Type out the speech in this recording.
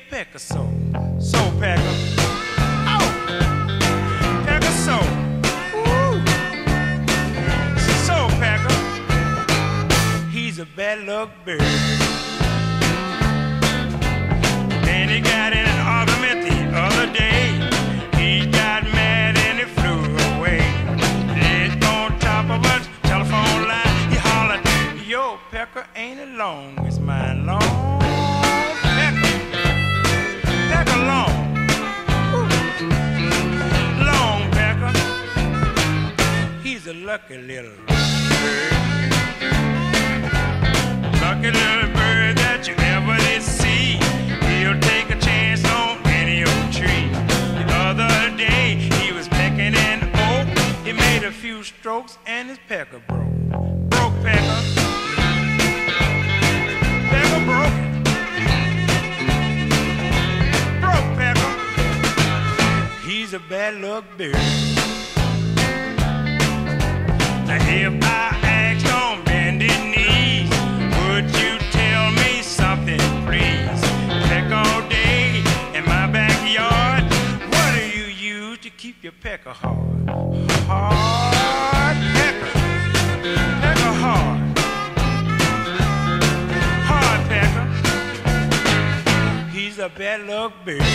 Pecker Soul. Soul Pecker. Oh! Pecker Soul. Woo! Soul Pecker. He's a bad luck bird. And he got in an argument the other day. He got mad and he flew away. It's on top of a telephone line. He hollered, "Yo, Pecker ain't it long? It's mine long. Pecker. Pecker long. Woo. Long Pecker. He's a lucky little bird. Lucky little bird that you ever did see. He'll take a chance on any old tree. The other day he was pecking an oak. He made a few strokes and his pecker broke. Broke Pecker. Pecker broke. Broke Pecker. He's a bad luck bird. Now if I asked on bended knees, would you tell me something, please? Peck all day in my backyard. What do you use to keep your pecker hard? Hard pecker. Pecker hard. Hard pecker. He's a bad luck bird.